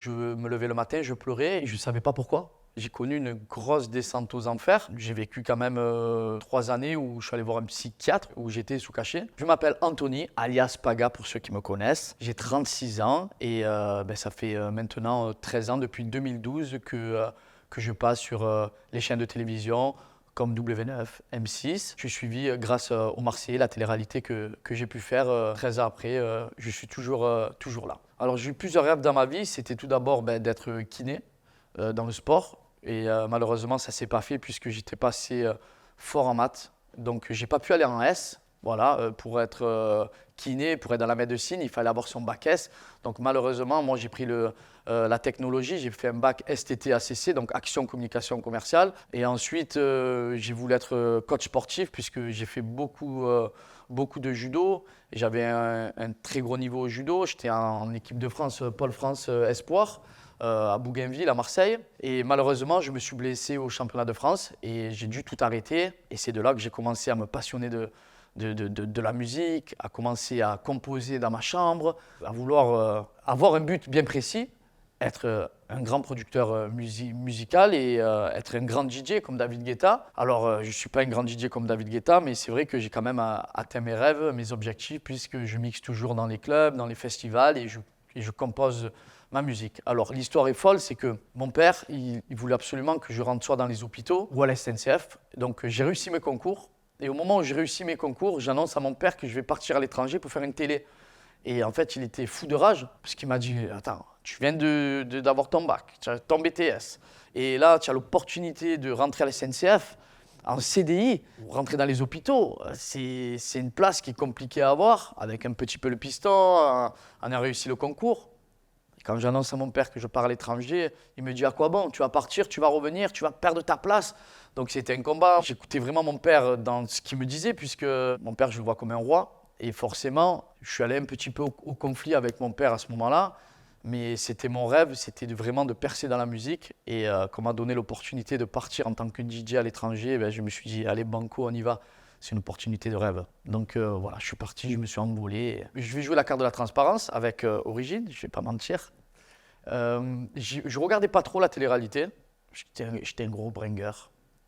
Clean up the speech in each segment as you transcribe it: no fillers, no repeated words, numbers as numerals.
Je me levais le matin, je pleurais et je ne savais pas pourquoi. J'ai connu une grosse descente aux enfers. J'ai vécu quand même 3 années où je suis allé voir un psychiatre, où j'étais sous cachet. Je m'appelle Anthony, alias Paga pour ceux qui me connaissent. J'ai 36 ans et ça fait maintenant 13 ans, depuis 2012, que je passe sur les chaînes de télévision comme W9, M6. Je suis suivi grâce au Marseillais, la télé-réalité que j'ai pu faire 13 ans après. Je suis toujours là. Alors j'ai eu plusieurs rêves dans ma vie. C'était tout d'abord d'être kiné dans le sport. Et malheureusement, ça ne s'est pas fait puisque j'étais pas assez fort en maths. Donc j'ai pas pu aller en S. Voilà, pour être kiné, pour être dans la médecine, il fallait avoir son bac S. Donc malheureusement, moi j'ai pris la technologie, j'ai fait un bac STT-ACC, donc action, communication, commerciale. Et ensuite, j'ai voulu être coach sportif puisque j'ai fait beaucoup de judo. J'avais un très gros niveau au judo. J'étais en équipe de France, Pôle France Espoir, à Bougainville, à Marseille. Et malheureusement, je me suis blessé au championnat de France et j'ai dû tout arrêter. Et c'est de là que j'ai commencé à me passionner de la musique, à commencer à composer dans ma chambre, à vouloir avoir un but bien précis, être un grand producteur musical et être un grand DJ comme David Guetta. Alors, je ne suis pas un grand DJ comme David Guetta, mais c'est vrai que j'ai quand même atteint mes rêves, mes objectifs, puisque je mixe toujours dans les clubs, dans les festivals et je compose ma musique. Alors, l'histoire est folle, c'est que mon père, il voulait absolument que je rentre soit dans les hôpitaux ou à la SNCF. Donc, j'ai réussi mes concours. Et au moment où j'ai réussi mes concours, j'annonce à mon père que je vais partir à l'étranger pour faire une télé. Et en fait, il était fou de rage, parce qu'il m'a dit, attends, tu viens d'avoir ton bac, tu as ton BTS, et là, tu as l'opportunité de rentrer à la SNCF en CDI, ou rentrer dans les hôpitaux. C'est une place qui est compliquée à avoir, avec un petit peu le piston, on a réussi le concours. Et quand j'annonce à mon père que je pars à l'étranger, il me dit, à quoi bon? Tu vas partir, tu vas revenir, tu vas perdre ta place. Donc c'était un combat. J'écoutais vraiment mon père dans ce qu'il me disait, puisque mon père, je le vois comme un roi. Et forcément, je suis allé un petit peu au conflit avec mon père à ce moment-là. Mais c'était mon rêve, c'était vraiment de percer dans la musique. Et quand on m'a donné l'opportunité de partir en tant que DJ à l'étranger, je me suis dit, allez, banco, on y va. C'est une opportunité de rêve. Donc voilà, je suis parti, je me suis envolé. Je vais jouer la carte de la transparence avec Origine, je ne vais pas mentir. Je ne regardais pas trop la télé-réalité. J'étais un gros bringer.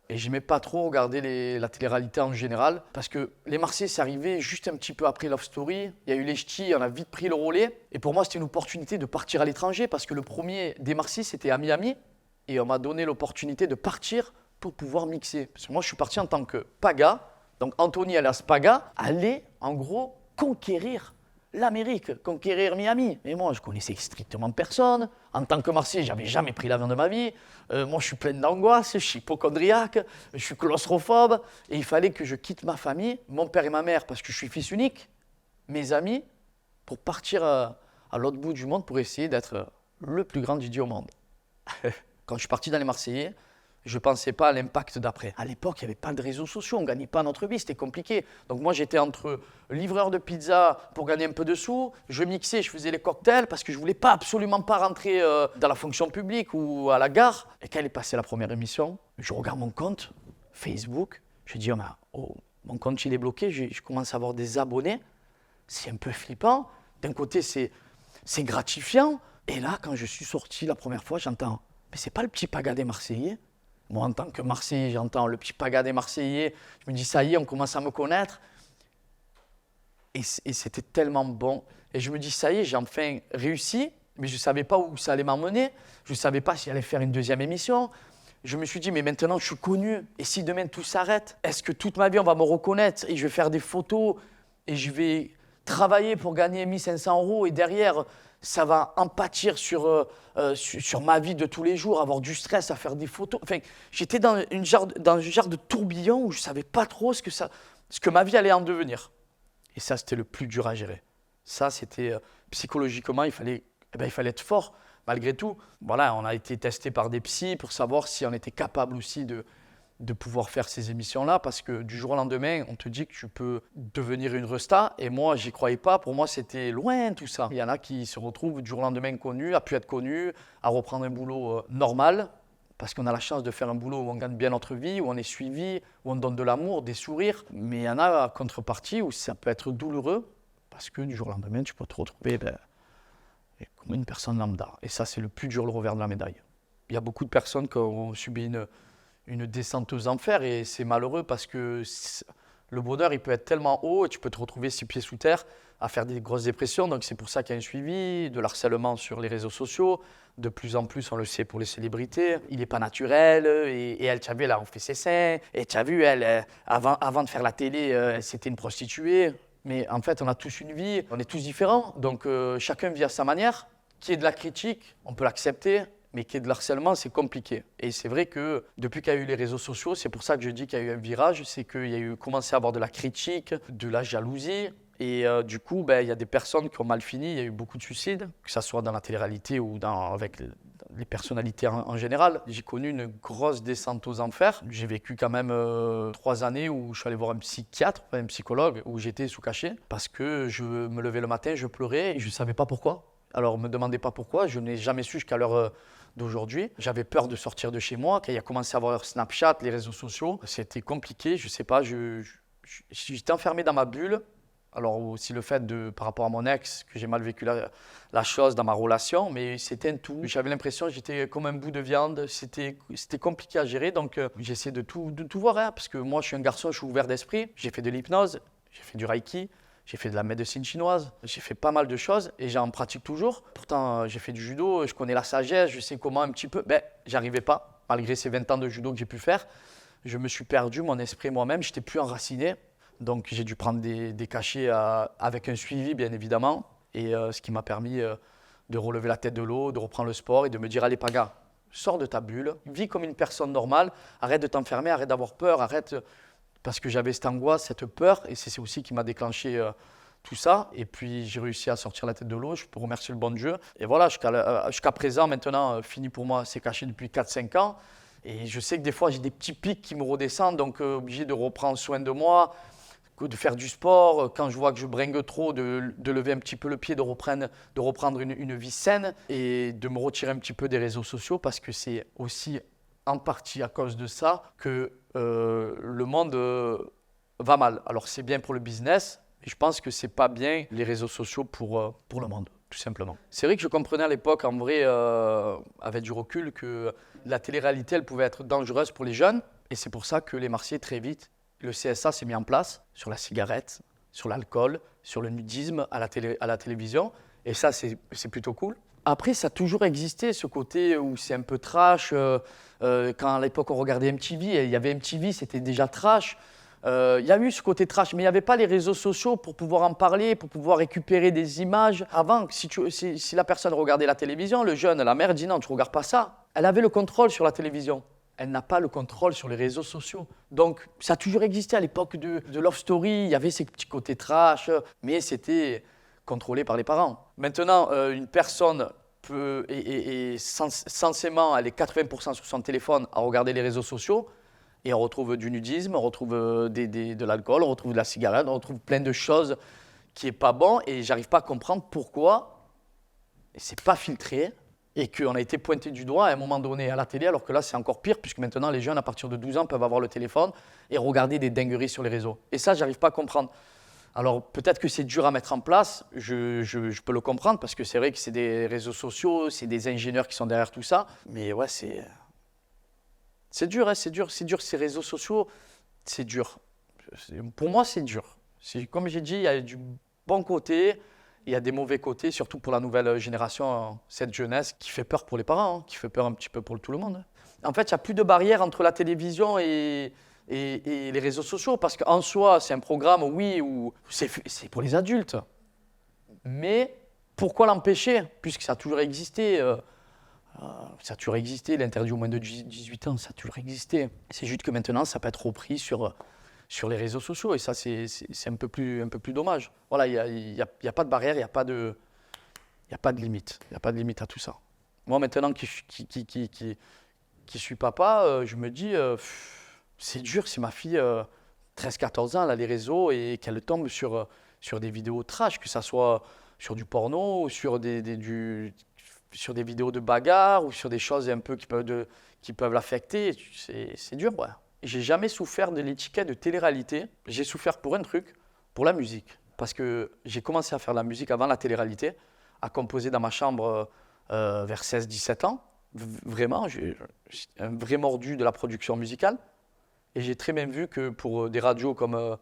Et j'aimais pas trop regarder la télé-réalité en général, parce que les Marseillais, c'est arrivé juste un petit peu après Love Story. Il y a eu les ch'tis, on a vite pris le relais. Et pour moi, c'était une opportunité de partir à l'étranger, parce que le premier des Marseillais, c'était à Miami. Et on m'a donné l'opportunité de partir pour pouvoir mixer. Parce que moi, je suis parti en tant que Paga, donc Anthony alias Paga, aller en gros conquérir l'Amérique, conquérir Miami. Et moi, je connaissais strictement personne. En tant que Marseillais, j'avais jamais pris l'avion de ma vie. Moi, je suis plein d'angoisse, je suis hypochondriaque, je suis claustrophobe. Et il fallait que je quitte ma famille, mon père et ma mère, parce que je suis fils unique, mes amis, pour partir à l'autre bout du monde pour essayer d'être le plus grand DJ au monde. Quand je suis parti dans les Marseillais, je ne pensais pas à l'impact d'après. À l'époque, il n'y avait pas de réseaux sociaux, on ne gagnait pas notre vie, c'était compliqué. Donc moi, j'étais entre livreur de pizza pour gagner un peu de sous, je mixais, je faisais les cocktails parce que je ne voulais absolument pas rentrer dans la fonction publique ou à la gare. Et quand elle est passée la première émission, je regarde mon compte, Facebook, je dis, oh, mon compte il est bloqué, je commence à avoir des abonnés, c'est un peu flippant. D'un côté, c'est gratifiant. Et là, quand je suis sorti la première fois, j'entends, mais c'est pas le petit Paga des Marseillais. Moi, en tant que Marseillais, j'entends le petit Paga des Marseillais. Je me dis, ça y est, on commence à me connaître. Et c'était tellement bon. Et je me dis, ça y est, j'ai enfin réussi, mais je ne savais pas où ça allait m'emmener. Je ne savais pas si j'allais faire une deuxième émission. Je me suis dit, mais maintenant, je suis connu. Et si demain, tout s'arrête, est-ce que toute ma vie, on va me reconnaître et je vais faire des photos et je vais travailler pour gagner 1500 € et derrière, ça va en pâtir sur ma vie de tous les jours, avoir du stress à faire des photos. Enfin, j'étais dans un genre de tourbillon où je ne savais pas trop ce que ma vie allait en devenir. Et ça, c'était le plus dur à gérer. Ça, c'était psychologiquement, il fallait être fort. Malgré tout, voilà, on a été testé par des psys pour savoir si on était capable aussi de pouvoir faire ces émissions-là, parce que du jour au lendemain, on te dit que tu peux devenir une resta, et moi, j'y croyais pas. Pour moi, c'était loin tout ça. Il y en a qui se retrouvent du jour au lendemain connus, à pu être connus, à reprendre un boulot normal, parce qu'on a la chance de faire un boulot où on gagne bien notre vie, où on est suivi, où on donne de l'amour, des sourires. Mais il y en a, à contrepartie, où ça peut être douloureux, parce que du jour au lendemain, tu peux te retrouver comme une personne lambda. Et ça, c'est le plus dur, le revers de la médaille. Il y a beaucoup de personnes qui ont subi une descente aux enfers et c'est malheureux parce que le bonheur, il peut être tellement haut et tu peux te retrouver 6 pieds sous terre à faire des grosses dépressions. Donc c'est pour ça qu'il y a un suivi, de l'harcèlement sur les réseaux sociaux. De plus en plus, on le sait pour les célébrités. Il n'est pas naturel et elle, tu as vu, elle a refait ses seins. Et tu as vu, elle, avant de faire la télé, c'était une prostituée. Mais en fait, on a tous une vie, on est tous différents. Donc chacun vit à sa manière. Qu'il y ait de la critique, on peut l'accepter. Mais qu'il y ait de l'harcèlement, c'est compliqué. Et c'est vrai que depuis qu'il y a eu les réseaux sociaux, c'est pour ça que je dis qu'il y a eu un virage, c'est qu'il y a eu commencé à avoir de la critique, de la jalousie. Et du coup, il y a des personnes qui ont mal fini, il y a eu beaucoup de suicides, que ce soit dans la télé-réalité ou avec les personnalités en général. J'ai connu une grosse descente aux enfers. J'ai vécu quand même 3 années où je suis allé voir un psychiatre, un psychologue, où j'étais sous cachet, parce que je me levais le matin, je pleurais et je ne savais pas pourquoi. Alors, ne me demandez pas pourquoi, je n'ai jamais su jusqu'à l'heure d'aujourd'hui. J'avais peur de sortir de chez moi, quand il a commencé à avoir Snapchat, les réseaux sociaux. C'était compliqué, je ne sais pas, j'étais enfermé dans ma bulle. Alors aussi le fait par rapport à mon ex, que j'ai mal vécu la chose dans ma relation, mais c'était un tout. J'avais l'impression que j'étais comme un bout de viande, c'était compliqué à gérer, donc j'essaie de tout voir, hein, parce que moi je suis un garçon, je suis ouvert d'esprit, j'ai fait de l'hypnose, j'ai fait du reiki, j'ai fait de la médecine chinoise, j'ai fait pas mal de choses et j'en pratique toujours. Pourtant j'ai fait du judo, je connais la sagesse, je sais comment un petit peu, j'arrivais pas, malgré ces 20 ans de judo que j'ai pu faire. Je me suis perdu, mon esprit moi-même, j'étais plus enraciné. Donc j'ai dû prendre des cachets avec un suivi bien évidemment et ce qui m'a permis de relever la tête de l'eau, de reprendre le sport et de me dire allez Paga, sors de ta bulle, vis comme une personne normale, arrête de t'enfermer, arrête d'avoir peur, arrête parce que j'avais cette angoisse, cette peur et c'est aussi qui m'a déclenché tout ça et puis j'ai réussi à sortir la tête de l'eau, je peux remercier le bon Dieu et voilà jusqu'à présent maintenant fini pour moi, c'est caché depuis 4-5 ans et je sais que des fois j'ai des petits pics qui me redescendent donc obligé de reprendre soin de moi, de faire du sport, quand je vois que je bringue trop, de lever un petit peu le pied, de reprendre une vie saine et de me retirer un petit peu des réseaux sociaux parce que c'est aussi en partie à cause de ça que le monde va mal. Alors c'est bien pour le business, mais je pense que c'est pas bien les réseaux sociaux pour le monde, tout simplement. C'est vrai que je comprenais à l'époque, en vrai, avec du recul, que la télé-réalité, elle pouvait être dangereuse pour les jeunes et c'est pour ça que les Marseillais, très vite, le CSA s'est mis en place sur la cigarette, sur l'alcool, sur le nudisme à la télévision. Et ça, c'est plutôt cool. Après, ça a toujours existé, ce côté où c'est un peu trash. Quand à l'époque, on regardait MTV, il y avait MTV, c'était déjà trash. Il y a eu ce côté trash, mais il n'y avait pas les réseaux sociaux pour pouvoir en parler, pour pouvoir récupérer des images. Avant, si la personne regardait la télévision, le jeune, la mère dit non, tu ne regardes pas ça. Elle avait le contrôle sur la télévision. Elle n'a pas le contrôle sur les réseaux sociaux. Donc, ça a toujours existé à l'époque de Love Story. Il y avait ces petits côtés trash, mais c'était contrôlé par les parents. Maintenant, une personne peut, censément, elle est 80% sur son téléphone à regarder les réseaux sociaux et on retrouve du nudisme, on retrouve de l'alcool, on retrouve de la cigarette, on retrouve plein de choses qui n'est pas bon et j'arrive pas à comprendre pourquoi c'est pas filtré. Et qu'on a été pointé du doigt à un moment donné à la télé, alors que là, c'est encore pire, puisque maintenant, les jeunes, à partir de 12 ans, peuvent avoir le téléphone et regarder des dingueries sur les réseaux. Et ça, j'arrive pas à comprendre. Alors, peut-être que c'est dur à mettre en place, je peux le comprendre, parce que c'est vrai que c'est des réseaux sociaux, c'est des ingénieurs qui sont derrière tout ça. Mais ouais, c'est dur, hein, c'est dur, ces réseaux sociaux, c'est dur. Pour moi, c'est dur. Comme j'ai dit, il y a du bon côté. Il y a des mauvais côtés, surtout pour la nouvelle génération, cette jeunesse qui fait peur pour les parents, qui fait peur un petit peu pour tout le monde. En fait, il n'y a plus de barrière entre la télévision et les réseaux sociaux, parce qu'en soi, c'est un programme, oui, où c'est pour les adultes. Mais pourquoi l'empêcher, puisque ça a toujours existé l'interdit aux moins de 18 ans, ça a toujours existé. C'est juste que maintenant, ça peut être repris sur les réseaux sociaux et ça c'est un peu plus dommage. Voilà, il y a pas de barrière, il y a pas de limite, il y a pas de limite à tout ça. Moi maintenant qui suis papa, je me dis c'est dur si ma fille 13-14 ans elle a les réseaux et qu'elle tombe sur des vidéos trash, que ça soit sur du porno ou sur des vidéos de bagarre ou sur des choses un peu qui peuvent l'affecter. C'est dur, ouais. J'ai jamais souffert de l'étiquette de télé-réalité. J'ai souffert pour un truc, pour la musique. Parce que j'ai commencé à faire de la musique avant la télé-réalité. à composer dans ma chambre vers 16-17 ans. Vraiment, j'ai un vrai mordu de la production musicale. Et j'ai très bien vu que pour des radios comme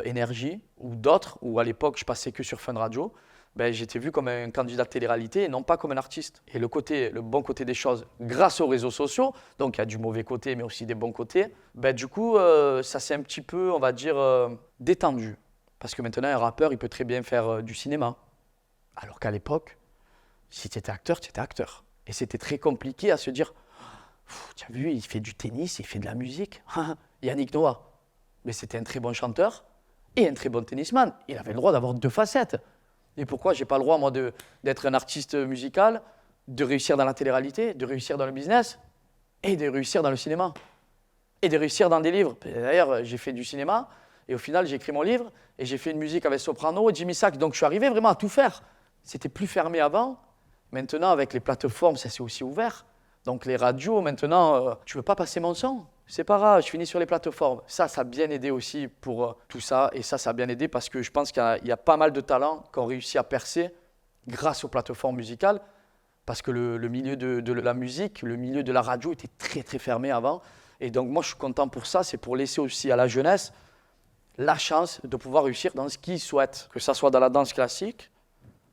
Énergie ou d'autres, où à l'époque je passais que sur Fun Radio, ben, j'étais vu comme un candidat de télé-réalité et non pas comme un artiste. Et le bon côté des choses, grâce aux réseaux sociaux, donc il y a du mauvais côté mais aussi des bons côtés, ben, du coup ça s'est un petit peu, on va dire, détendu. Parce que maintenant un rappeur il peut très bien faire du cinéma. Alors qu'à l'époque, si tu étais acteur, tu étais acteur. Et c'était très compliqué à se dire, tu as vu, il fait du tennis, il fait de la musique. Yannick Noah, mais c'était un très bon chanteur et un très bon tennisman. Il avait le droit d'avoir deux facettes. Et pourquoi j'ai pas le droit, moi, d'être un artiste musical, de réussir dans la télé-réalité, de réussir dans le business et de réussir dans le cinéma et de réussir dans des livres. D'ailleurs, j'ai fait du cinéma et au final, j'ai écrit mon livre et j'ai fait une musique avec Soprano et Jimmy Sack. Donc, je suis arrivé vraiment à tout faire. C'était plus fermé avant. Maintenant, avec les plateformes, ça s'est aussi ouvert. Donc, les radios, maintenant, tu veux pas passer mon son? C'est pas grave, je finis sur les plateformes. Ça a bien aidé aussi pour tout ça. Et ça a bien aidé parce que je pense qu'il y a pas mal de talents qui ont réussi à percer grâce aux plateformes musicales. Parce que le milieu de la musique, le milieu de la radio était très, très fermé avant. Et donc, moi, je suis content pour ça. C'est pour laisser aussi à la jeunesse la chance de pouvoir réussir dans ce qu'ils souhaitent. Que ça soit dans la danse classique,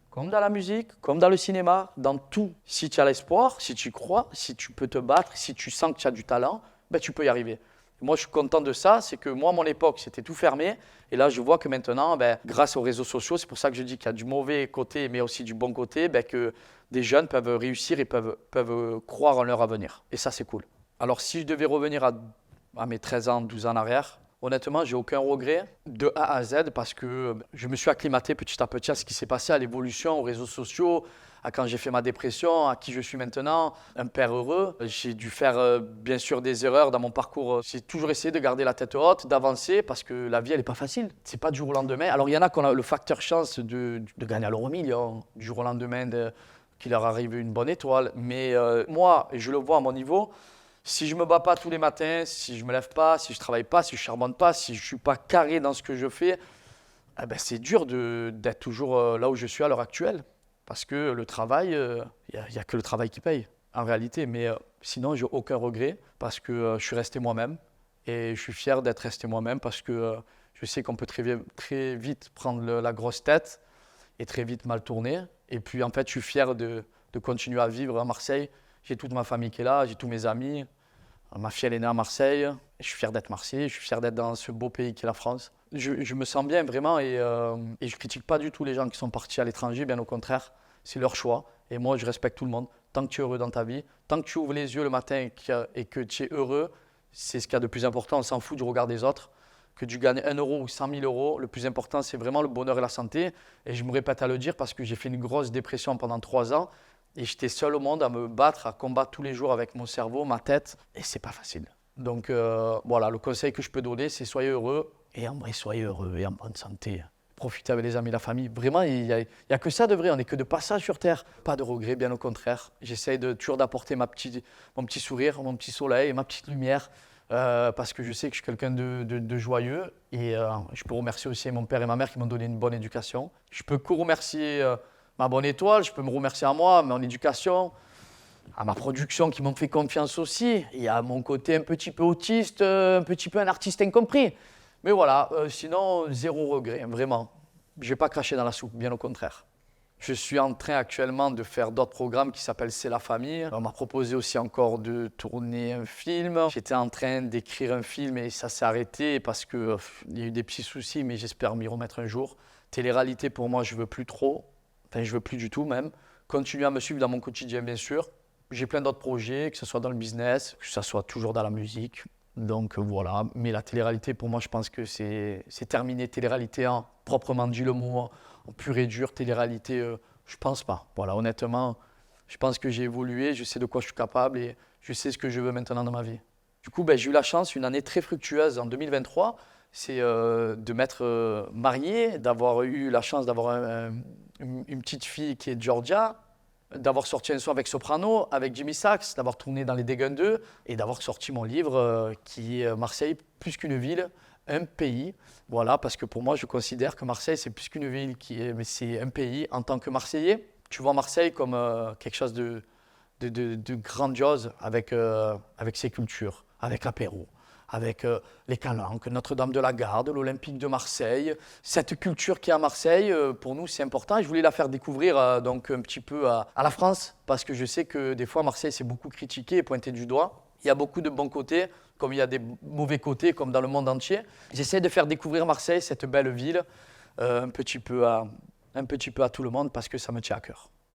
comme dans la musique, comme dans le cinéma, dans tout. Si tu as l'espoir, si tu crois, si tu peux te battre, si tu sens que tu as du talent, ben, tu peux y arriver. Moi, je suis content de ça. C'est que moi, à mon époque, c'était tout fermé. Et là, je vois que maintenant, ben, grâce aux réseaux sociaux, c'est pour ça que je dis qu'il y a du mauvais côté, mais aussi du bon côté, ben, que des jeunes peuvent réussir et peuvent croire en leur avenir. Et ça, c'est cool. Alors, si je devais revenir à mes 13 ans, 12 ans en arrière, honnêtement, j'ai aucun regret de A à Z parce que je me suis acclimaté petit à petit à ce qui s'est passé, à l'évolution, aux réseaux sociaux, à quand j'ai fait ma dépression, à qui je suis maintenant, un père heureux. J'ai dû faire bien sûr des erreurs dans mon parcours. J'ai toujours essayé de garder la tête haute, d'avancer parce que la vie, elle n'est pas facile. C'est pas du jour au lendemain. Alors, il y en a qui ont le facteur chance de gagner à l'euro million, du jour au lendemain, qu'il leur arrive une bonne étoile. Mais moi, et je le vois à mon niveau, si je ne me bats pas tous les matins, si je ne me lève pas, si je ne travaille pas, si je ne charbonne pas, si je ne suis pas carré dans ce que je fais, eh ben c'est dur d'être toujours là où je suis à l'heure actuelle. Parce que le travail, il n'y a que le travail qui paye, en réalité. Mais sinon, je n'ai aucun regret parce que je suis resté moi-même. Et je suis fier d'être resté moi-même parce que je sais qu'on peut très vite prendre la grosse tête et très vite mal tourner. Et puis, en fait, je suis fier de continuer à vivre à Marseille. J'ai toute ma famille qui est là, j'ai tous mes amis. Ma fille, elle est née à Marseille. Je suis fier d'être Marseillais, je suis fier d'être dans ce beau pays qu'est la France. Je me sens bien vraiment et je ne critique pas du tout les gens qui sont partis à l'étranger, bien au contraire. C'est leur choix et moi, je respecte tout le monde. Tant que tu es heureux dans ta vie, tant que tu ouvres les yeux le matin et que tu es heureux, c'est ce qu'il y a de plus important. On s'en fout du regard des autres. Que tu gagnes 1 euro ou 100 000 euros, le plus important, c'est vraiment le bonheur et la santé. Et je me répète à le dire parce que j'ai fait une grosse dépression pendant 3 ans. Et j'étais seul au monde à me battre, à combattre tous les jours avec mon cerveau, ma tête. Et c'est pas facile. Donc voilà, le conseil que je peux donner, c'est soyez heureux. Et en vrai, soyez heureux et en bonne santé. Profitez avec les amis, la famille. Vraiment, il n'y a que ça de vrai. On n'est que de passage sur Terre. Pas de regrets, bien au contraire. J'essaye toujours d'apporter mon petit sourire, mon petit soleil, ma petite lumière. Parce que je sais que je suis quelqu'un de joyeux. Et je peux remercier aussi mon père et ma mère qui m'ont donné une bonne éducation. Je peux que remercier ma bonne étoile, je peux me remercier à moi, mon éducation, à ma production qui m'ont fait confiance aussi. Il y a mon côté un petit peu autiste, un petit peu un artiste incompris. Mais voilà, sinon, zéro regret, vraiment. Je n'ai pas craché dans la soupe, bien au contraire. Je suis en train actuellement de faire d'autres programmes qui s'appellent C'est la famille. On m'a proposé aussi encore de tourner un film. J'étais en train d'écrire un film et ça s'est arrêté parce qu'il y a eu des petits soucis, mais j'espère m'y remettre un jour. Télé-réalité, pour moi, je ne veux plus trop. Enfin, je ne veux plus du tout même. Continuer à me suivre dans mon quotidien, bien sûr. J'ai plein d'autres projets, que ce soit dans le business, que ce soit toujours dans la musique. Donc voilà, mais la télé-réalité, pour moi, je pense que c'est terminé. Télé-réalité, hein, proprement dit le mot, en pur et dur, télé-réalité, je pense pas. Voilà, honnêtement, je pense que j'ai évolué, je sais de quoi je suis capable et je sais ce que je veux maintenant dans ma vie. Du coup, j'ai eu la chance, une année très fructueuse en 2023, c'est de m'être marié, d'avoir eu la chance d'avoir une petite fille qui est de Georgia, d'avoir sorti un son avec Soprano, avec Jimmy Sax, d'avoir tourné dans les Déguns 2 et d'avoir sorti mon livre qui est Marseille, plus qu'une ville, un pays. Voilà, parce que pour moi, je considère que Marseille, c'est plus qu'une ville, mais c'est un pays en tant que Marseillais. tu vois Marseille comme quelque chose de grandiose avec ses cultures, avec l'apéro, avec les calanques, Notre-Dame de la Garde, l'Olympique de Marseille. Cette culture qui est à Marseille, pour nous, c'est important. Et je voulais la faire découvrir donc un petit peu à la France, parce que je sais que des fois, Marseille, c'est beaucoup critiqué et pointé du doigt. Il y a beaucoup de bons côtés, comme il y a des mauvais côtés, comme dans le monde entier. J'essaie de faire découvrir Marseille, cette belle ville, un petit peu à tout le monde, parce que ça me tient à cœur.